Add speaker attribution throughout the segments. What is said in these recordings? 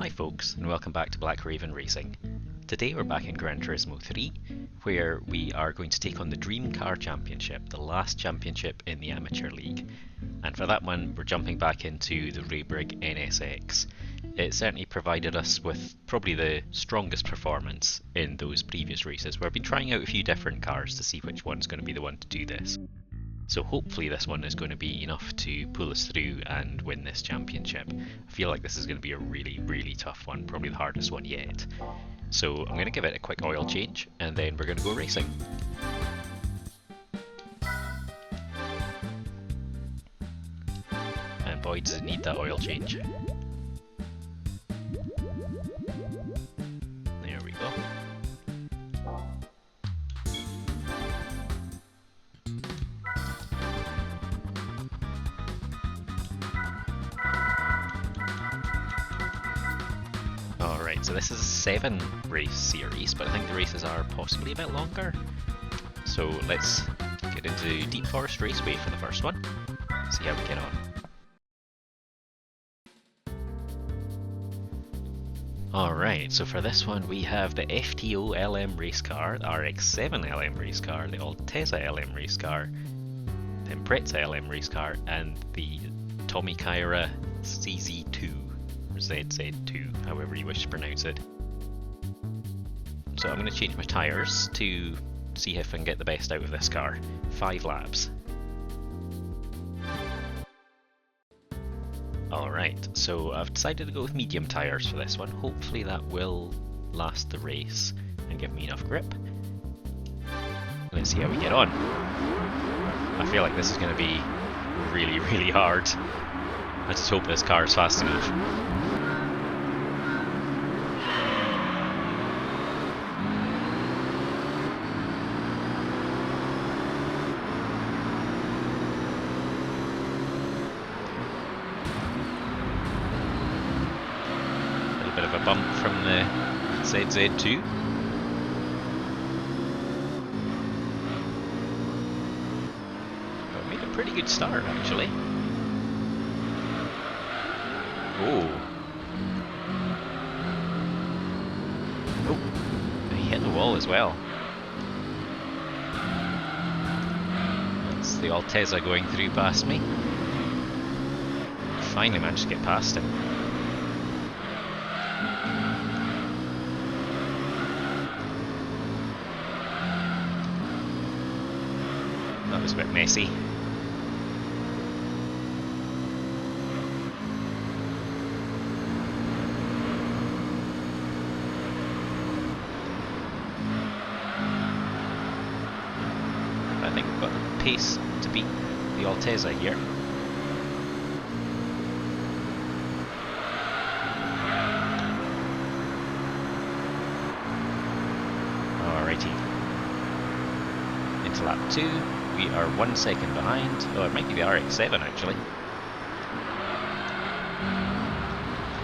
Speaker 1: Hi folks, and welcome back to Black Raven Racing. Today we're back in Gran Turismo 3, where we are going to take on the Dream Car Championship, the last championship in the Amateur League. And for that one, we're jumping back into the Raybrig NSX. It certainly provided us with probably the strongest performance in those previous races, where I've been trying out a few different cars to see which one's going to be the one to do this. So hopefully this one is going to be enough to pull us through and win this championship. I feel like this is going to be a really tough one, probably the hardest one yet. So I'm going to give it a quick oil change and then we're going to go racing. And boy does it need that oil change. There we go. Alright, so this is a 7 race series, but I think the races are possibly a bit longer. So let's get into Deep Forest Raceway for the first one, see how we get on. Alright, so for this one we have the FTO LM race car, the RX-7 LM race car, the Altezza LM race car, the Impreza LM race car, and the Tommy Kyra CZ2. ZZ2, however you wish to pronounce it. So I'm going to change my tyres to see if I can get the best out of this car. 5 laps. Alright, so I've decided to go with medium tyres for this one. Hopefully that will last the race and give me enough grip. Let's see how we get on. I feel like this is going to be really hard. I just hope this car is fast enough. Bit of a bump from the ZZ2. But made a pretty good start actually. Oh, he hit the wall as well. That's the Altezza going through past me. Finally managed to get past him. That was a bit messy. I think we've got the pace to beat the Altezza here. Alrighty. Into lap 2. We are 1 second behind. Oh, it might be the RX-7 actually.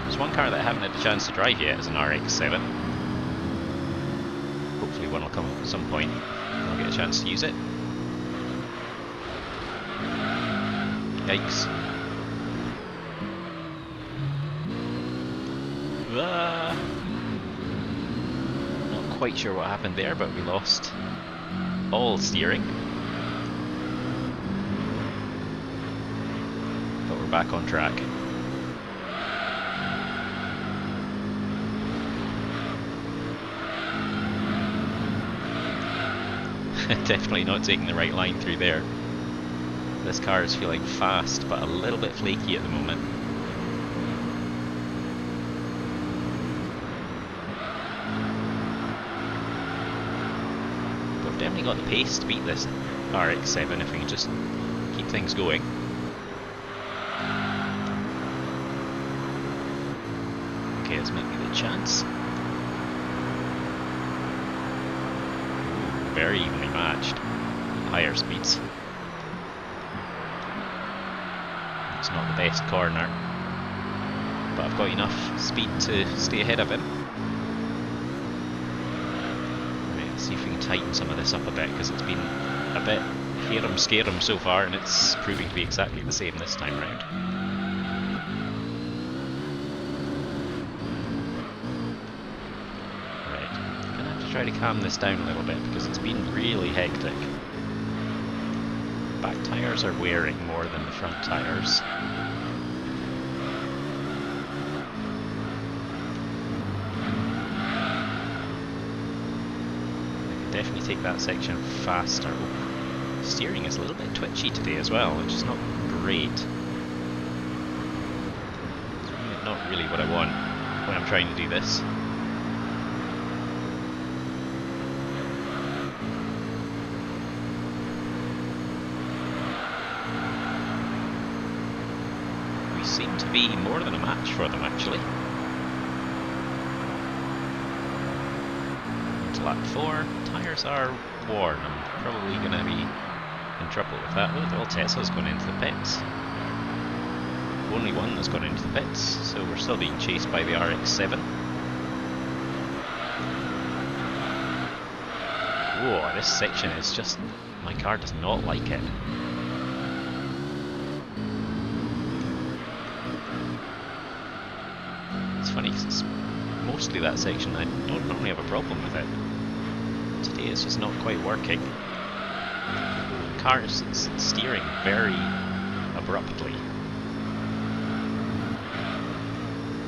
Speaker 1: There's one car that I haven't had a chance to drive yet, is an RX-7. Hopefully one will come up at some point and I'll get a chance to use it. Yikes. Not quite sure what happened there, but we lost all steering. But we're back on track. Definitely not taking the right line through there. This car is feeling fast, but a little bit flaky at the moment. But we've definitely got the pace to beat this RX-7 if we can just keep things going. Okay, this might be the chance. Very evenly matched. Higher speeds. It's not the best corner, but I've got enough speed to stay ahead of him. Right, let's see if we can tighten some of this up a bit, because it's been a bit hear 'em scare 'em so far, and it's proving to be exactly the same this time round. try to calm this down a little bit because it's been really hectic. Back tyres are wearing more than the front tyres. I can definitely take that section faster. Oh, steering is a little bit twitchy today as well, which is not great. It's not really what I want when I'm trying to do this. Seem to be more than a match for them actually. Into lap 4, tyres are worn. I'm probably going to be in trouble with that. Oh, well, Tesla's gone into the pits. Only one that's gone into the pits, so we're still being chased by the RX-7. Whoa, this section is just... my car does not like it. Funny because it's mostly that section I don't normally have a problem with it. Today it's just not quite working. The car is steering very abruptly,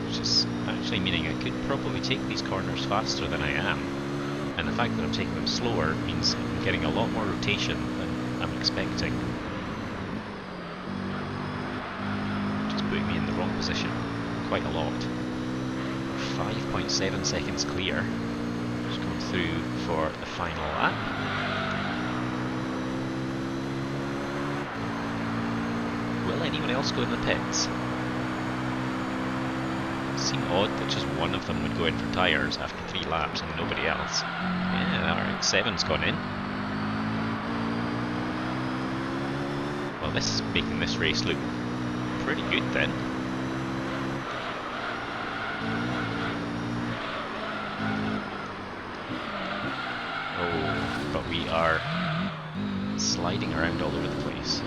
Speaker 1: which is actually meaning I could probably take these corners faster than I am, and the fact that I'm taking them slower means I'm getting a lot more rotation than I'm expecting, just putting me in the wrong position quite a lot. 5.7 seconds clear. Just going through for the final lap. Will anyone else go in the pits? It seemed odd that just one of them would go in for tyres after 3 laps and nobody else. Yeah, RX-7's gone in. Well, this is making this race look pretty good then. But we are sliding around all over the place.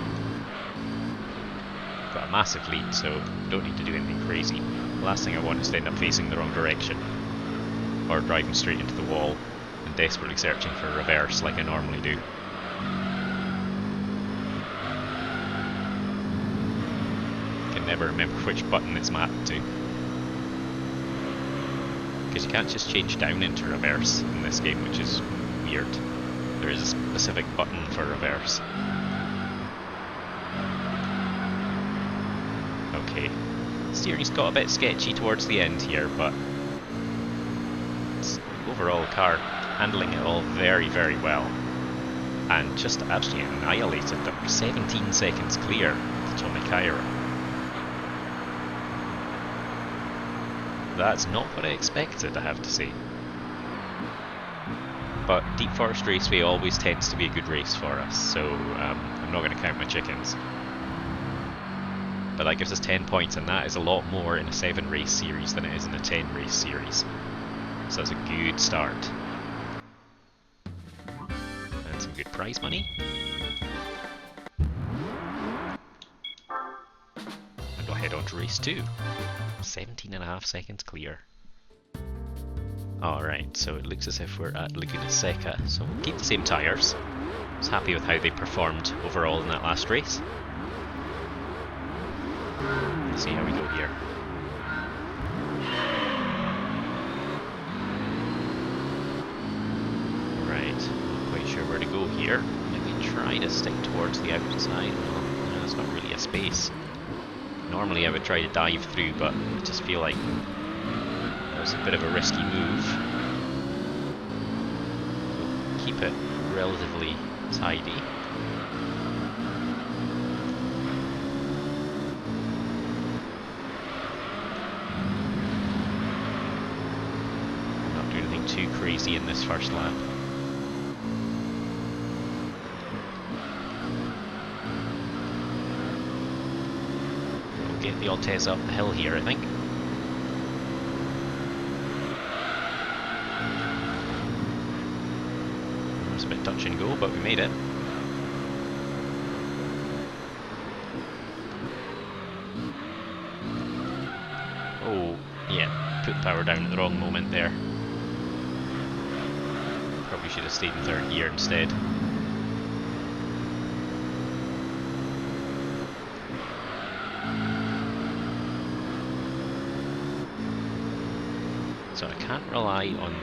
Speaker 1: Got a massive lead, so don't need to do anything crazy. The last thing I want is to end up facing the wrong direction, or driving straight into the wall and desperately searching for a reverse like I normally do. Can never remember which button it's mapped to, because you can't just change down into reverse in this game, which is weird. There is a specific button for reverse. Okay, steering's got a bit sketchy towards the end here, but it's overall car handling it all very, very well, and just absolutely annihilated them. 17 seconds clear to Tommy Cairo. That's not what I expected, I have to say. But Deep Forest Raceway always tends to be a good race for us, so I'm not going to count my chickens. But that gives us 10 points, and that is a lot more in a 7 race series than it is in a 10 race series. So that's a good start. And some good prize money. And we'll head on to race 2. 17.5 seconds clear. Alright, so it looks as if we're at Laguna Seca, so we'll keep the same tyres. I was happy with how they performed overall in that last race. Let's see how we go here. Right, not quite sure where to go here. Maybe try to stick towards the outside. Well, no, there's not really a space. Normally I would try to dive through, but I just feel like it's a bit of a risky move. So keep it relatively tidy. Not doing anything too crazy in this first lap. We'll get the Alteza up the hill here, I think. A bit touch and go, but we made it. Oh, yeah, put the power down at the wrong moment there. should have stayed in third gear instead. So I can't rely on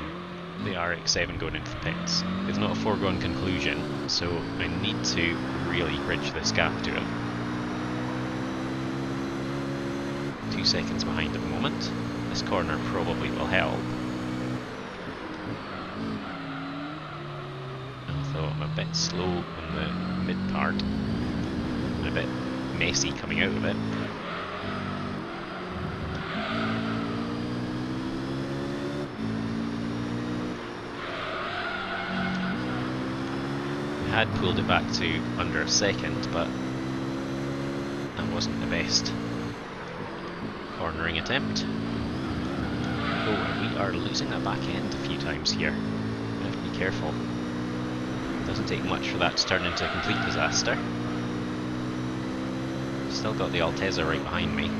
Speaker 1: the RX-7 going into the pits. It's not a foregone conclusion, so I need to really bridge this gap to him. 2 seconds behind at the moment. This corner probably will help. Although I'm a bit slow on the mid part, and a bit messy coming out of it. I had pulled it back to under a second, but that wasn't the best cornering attempt. Oh, and we are losing that back end a few times here. We have to be careful. Doesn't take much for that to turn into a complete disaster. Still got the Altezza right behind me.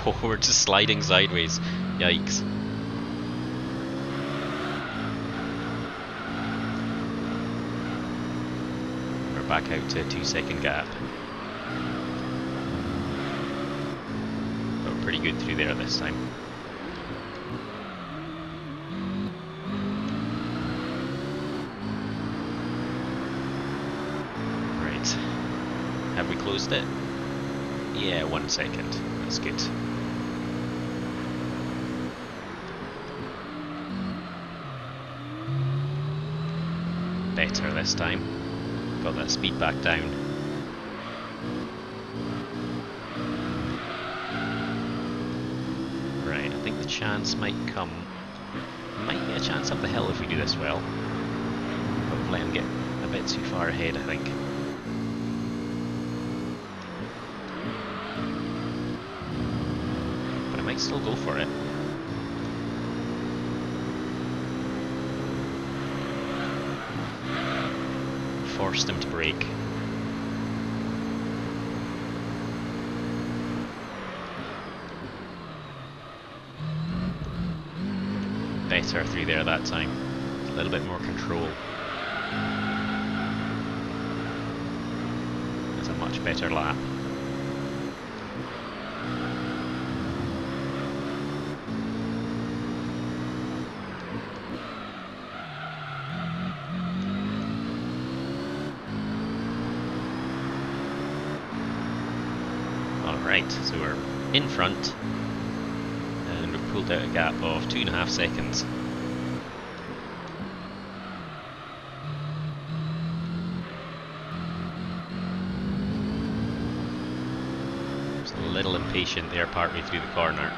Speaker 1: Oh, we're just sliding sideways. Yikes. We're back out to a 2-second gap. But we're pretty good through there this time. Right. Have we closed it? Yeah, 1 second. That's good. Better this time. Got that speed back down. Right, I think the chance might come. Might be a chance up the hill if we do this well. But we've let him get a bit too far ahead, I think. But I might still go for it. Forced him to brake. Better through there that time. A little bit more control. That's a much better lap. Right, so we're in front, and we've pulled out a gap of 2.5 seconds. Just a little impatient there partway through the corner.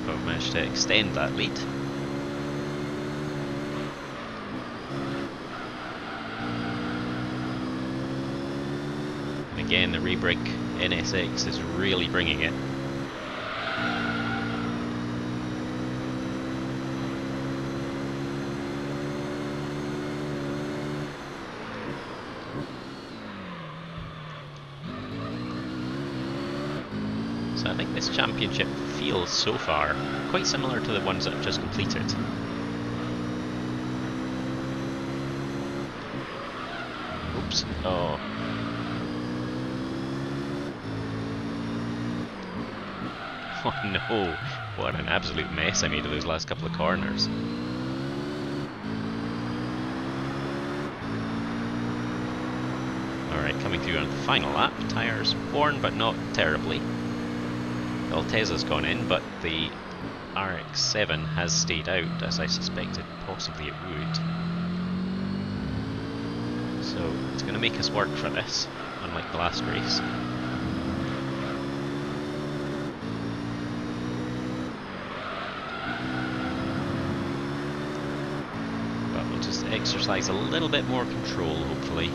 Speaker 1: But we've managed to extend that lead. Again, the Raybrig NSX is really bringing it. So I think this championship feels so far quite similar to the ones that I've just completed. Oops. Oh. Oh no, what an absolute mess I made of those last couple of corners. Alright, coming through on the final lap. Tyres worn but not terribly. The Altezza's gone in, but the RX-7 has stayed out, as I suspected possibly it would. So it's going to make us work for this, unlike the last race. Exercise a little bit more control, hopefully.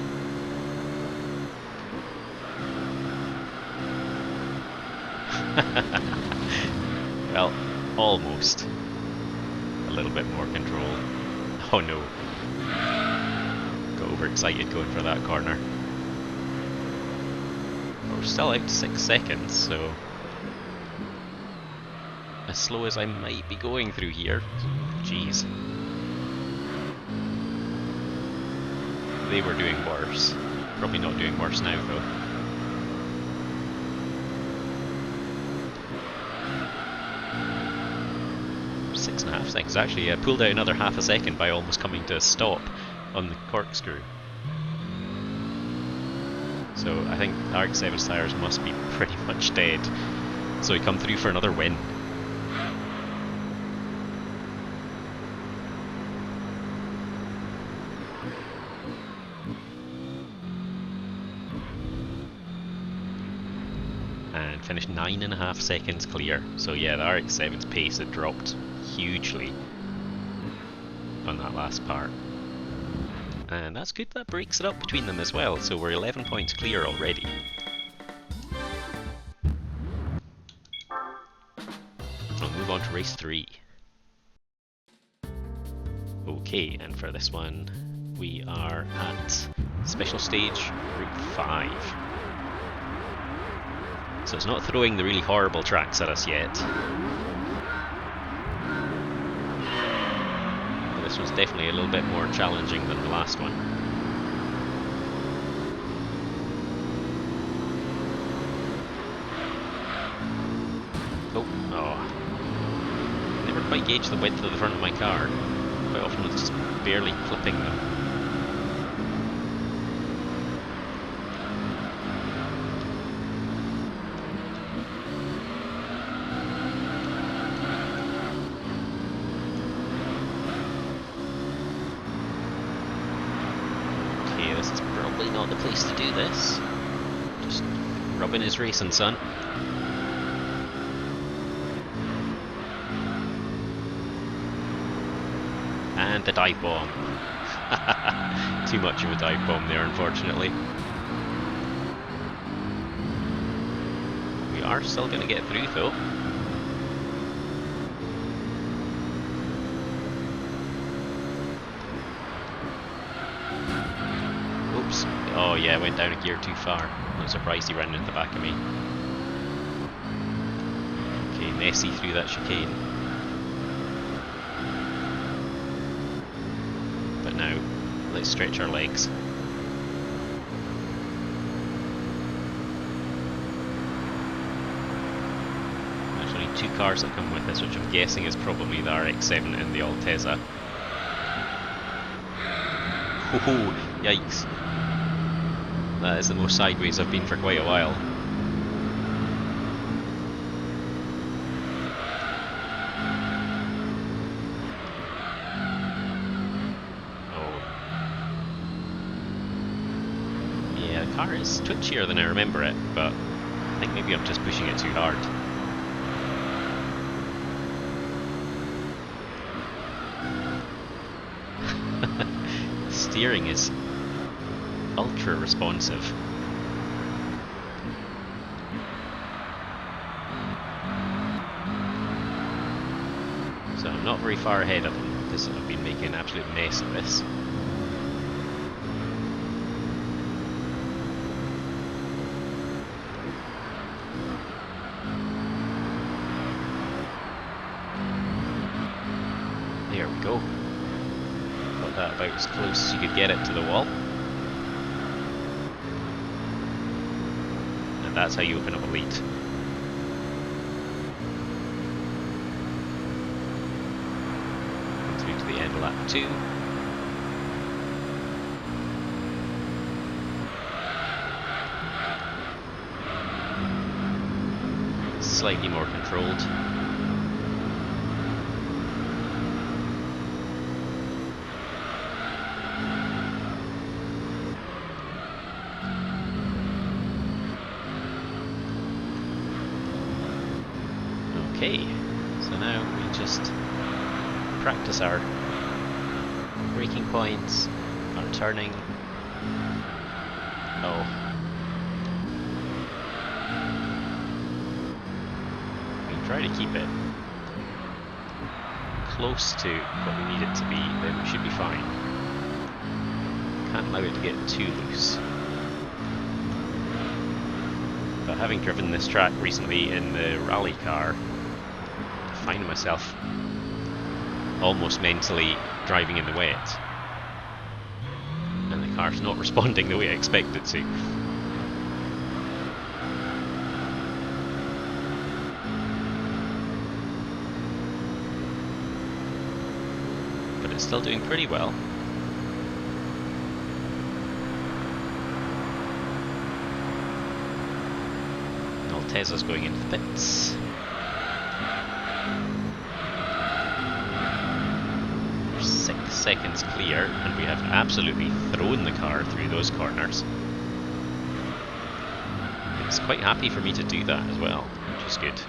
Speaker 1: Well, almost. A little bit more control. Oh no. Got overexcited going for that corner. We're still out to 6 seconds, so as slow as I might be going through here. Jeez. They were doing worse. Probably not doing worse now though. 6.5 seconds. Actually, I pulled out another half a second by almost coming to a stop on the corkscrew. So I think RX-7's tyres must be pretty much dead. So we come through for another win. And finished 9.5 seconds clear. So yeah, the RX-7's pace had dropped hugely on that last part. And that's good, that breaks it up between them as well, so we're 11 points clear already. We'll move on to race 3. Okay, and for this one we are at special stage Route 5. So it's not throwing the really horrible tracks at us yet. This one's definitely a little bit more challenging than the last one. Oh. Never quite gauge the width of the front of my car. Quite often it's just barely clipping them. Not the place to do this. Just rubbing his racing, son. And the dive bomb. Too much of a dive bomb there, unfortunately. We are still going to get through though. Oh yeah, I went down a gear too far. I'm surprised he ran into the back of me. Okay, messy through that chicane. But now, let's stretch our legs. There's only 2 cars that come with this, which I'm guessing is probably the RX-7 and the Altezza. Oh, yikes. That is the most sideways I've been for quite a while. Oh. Yeah, the car is twitchier than I remember it, but I think maybe I'm just pushing it too hard. Steering is ultra responsive. So I'm not very far ahead of them because I've been making an absolute mess of this. There we go. Got that about as close as you could get it to the wall. That's how you open up a lead. Through to the end of lap 2. Slightly more controlled. Okay, so now we just practice our braking points, our turning. Oh. We try to keep it close to what we need it to be, then we should be fine. Can't allow it to get too loose. But having driven this track recently in the rally car, I find myself almost mentally driving in the wet. And the car's not responding the way I expect it to. But it's still doing pretty well. Tesla's going into the pits. We're 6 seconds clear, and we have absolutely thrown the car through those corners. It's quite happy for me to do that as well, which is good.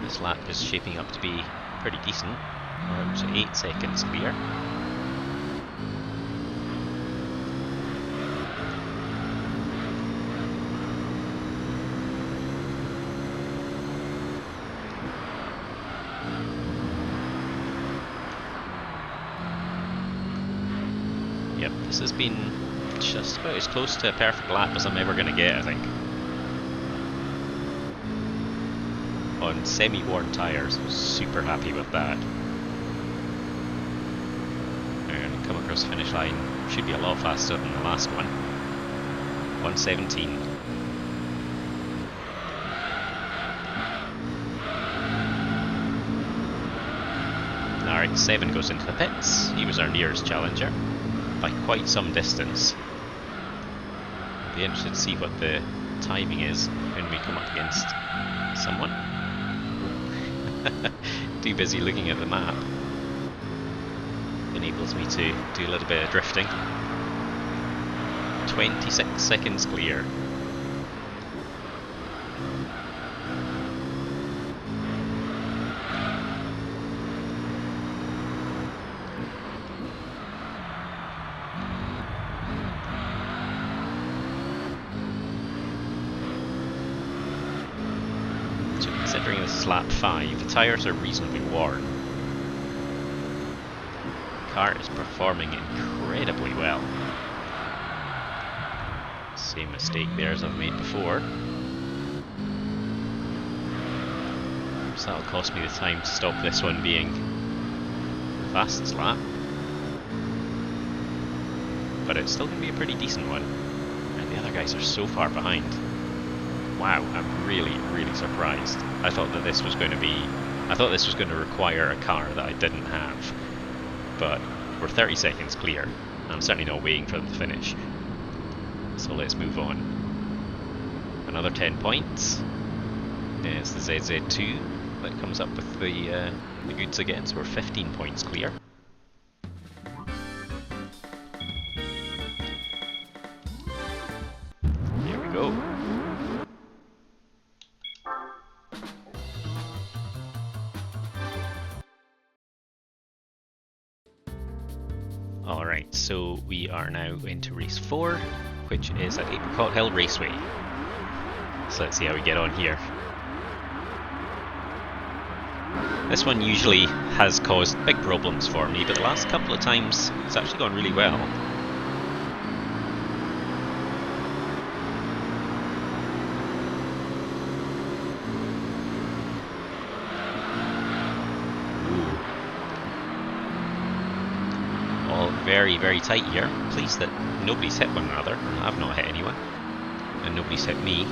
Speaker 1: This lap is shaping up to be pretty decent. We're up to 8 seconds clear. Yep, this has been just about as close to a perfect lap as I'm ever going to get, I think. On semi-worn tyres, super happy with that. And come across the finish line, should be a lot faster than the last one. 1:17. Alright, 7 goes into the pits. He was our nearest challenger by quite some distance. Be interested to see what the timing is when we come up against someone. Too busy looking at the map. Enables me to do a little bit of drifting. 26 seconds clear. Considering this is lap 5, the tyres are reasonably worn. The car is performing incredibly well. Same mistake there as I've made before. So that'll cost me the time to stop this one being the fastest lap. But it's still going to be a pretty decent one. And the other guys are so far behind. Wow, I'm really, really surprised. I thought this was going to require a car that I didn't have. But we're 30 seconds clear. I'm certainly not waiting for them to finish. So let's move on. Another 10 points. It's the ZZ2 that comes up with the goods again, so we're 15 points clear. Here we go. Alright, so we are now into race 4, which is at Apricot Hill Raceway. So let's see how we get on here. This one usually has caused big problems for me, but the last couple of times it's actually gone really well. Very, very tight here. Pleased that nobody's hit one another. I've not hit anyone. And nobody's hit me.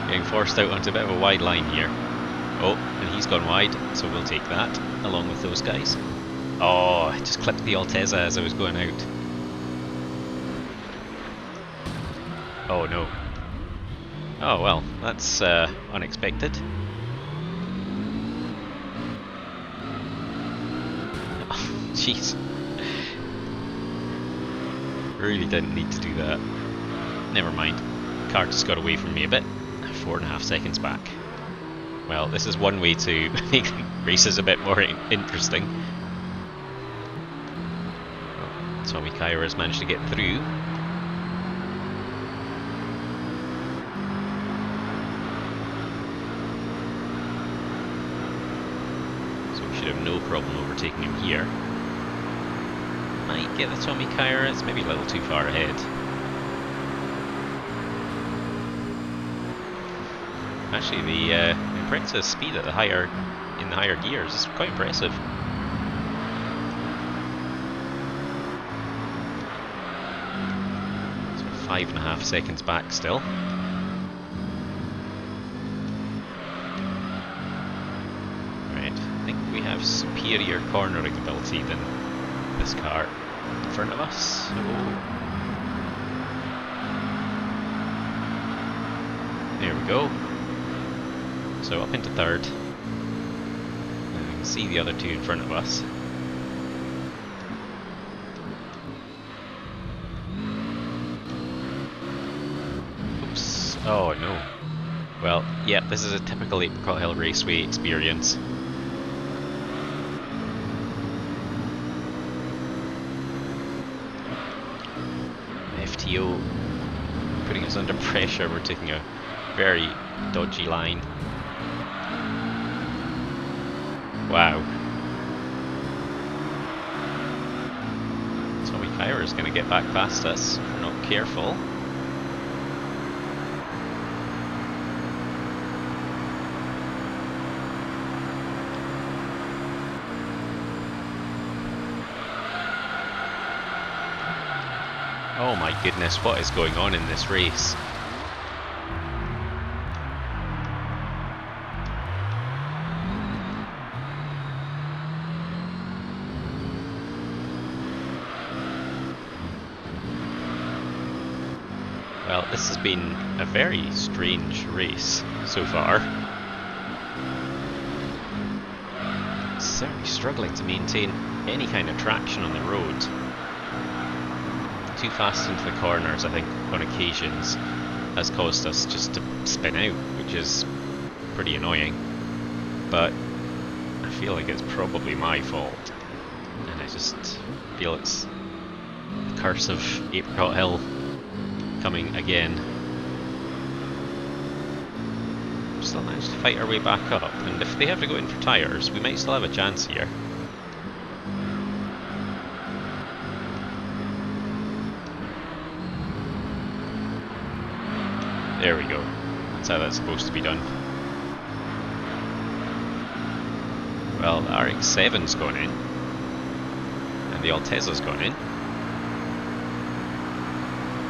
Speaker 1: Getting forced out onto a bit of a wide line here. Oh, and he's gone wide, so we'll take that, along with those guys. Oh, I just clipped the Altezza as I was going out. Oh no. Oh well, that's unexpected. Oh, jeez. Really didn't need to do that. Never mind. Car just got away from me a bit. 4.5 seconds back. Well, this is one way to make races a bit more interesting. Well, Tommy Kaira's managed to get through. So we should have no problem overtaking him here. Might get the Tommy Kaira, it's maybe a little too far ahead. Actually, the impressive speed at the higher gears is quite impressive. So 5.5 seconds back still. Right, I think we have superior cornering ability than this car in front of us. There we go. So up into third. And you can see the other two in front of us. Oops. Oh no. Well, yeah, this is a typical Apricot Hill Raceway experience. FTO putting us under pressure. We're taking a very dodgy line. Wow. Tommy Kaira is going to get back past us if we're not careful. Oh my goodness, what is going on in this race? Well, this has been a very strange race so far. Certainly struggling to maintain any kind of traction on the road. Too fast into the corners, I think, on occasions, has caused us just to spin out, which is pretty annoying. But I feel like it's probably my fault, and I just feel it's the curse of Apricot Hill coming again. We still managed to fight our way back up, and if they have to go in for tyres, we might still have a chance here. There we go. That's how that's supposed to be done. Well, the RX-7's gone in, and the Alteza's gone in.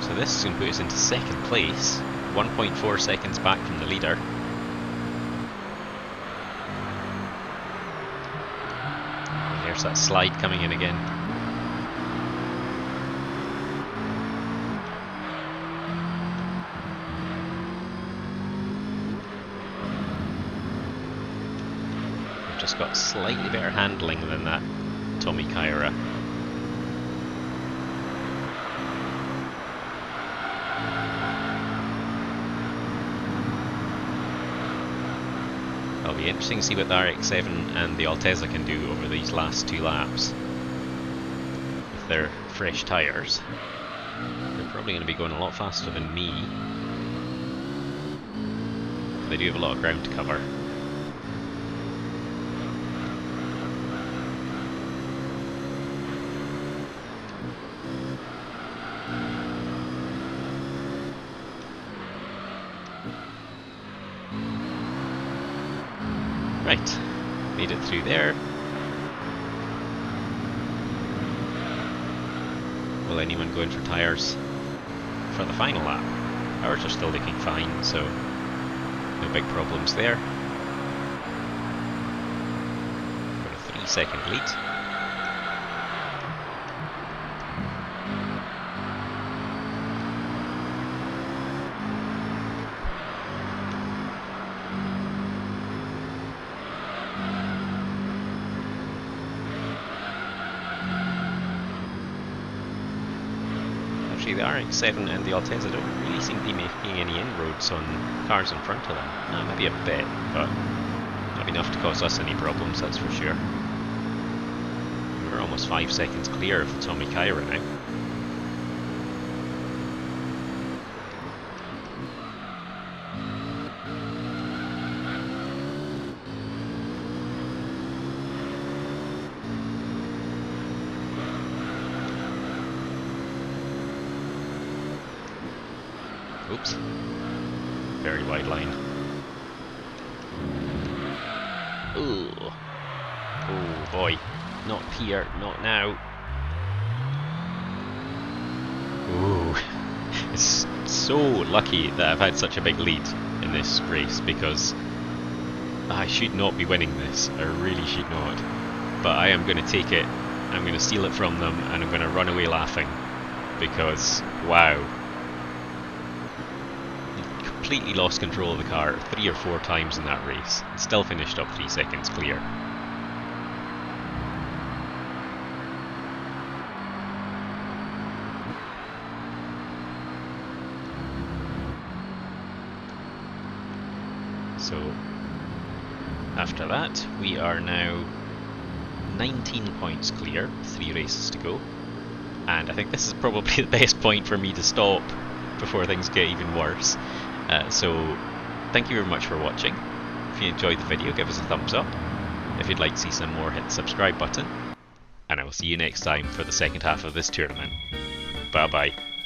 Speaker 1: So this is going to put us into second place, 1.4 seconds back from the leader. And there's that slide coming in again. We've just got slightly better handling than that Tommy Kaira. It'll be interesting to see what the RX-7 and the Alteza can do over these last 2 laps with their fresh tyres. They're probably going to be going a lot faster than me. They do have a lot of ground to cover. Right, made it through there. Will anyone go in for tyres for the final lap? Ours are still looking fine, so no big problems there. Got a 3-second lead. actually the RX-7 and the Altezza don't really seem to be making any inroads on cars in front of them. Maybe a bit, but not enough to cause us any problems, that's for sure. We're almost 5 seconds clear of the Tommy Kyra now. Oops. Very wide line. Ooh. Oh boy. Not here, not now. Ooh. It's so lucky that I've had such a big lead in this race because I should not be winning this. I really should not. But I am going to take it, I'm going to steal it from them, and I'm going to run away laughing because, wow. Completely lost control of the car 3 or 4 times in that race. Still finished up 3 seconds clear. So after that we are now 19 points clear, 3 races to go, and I think this is probably the best point for me to stop before things get even worse. So thank you very much for watching. If you enjoyed the video, give us a thumbs up. If you'd like to see some more, hit the subscribe button. And I will see you next time for the second half of this tournament. Bye bye.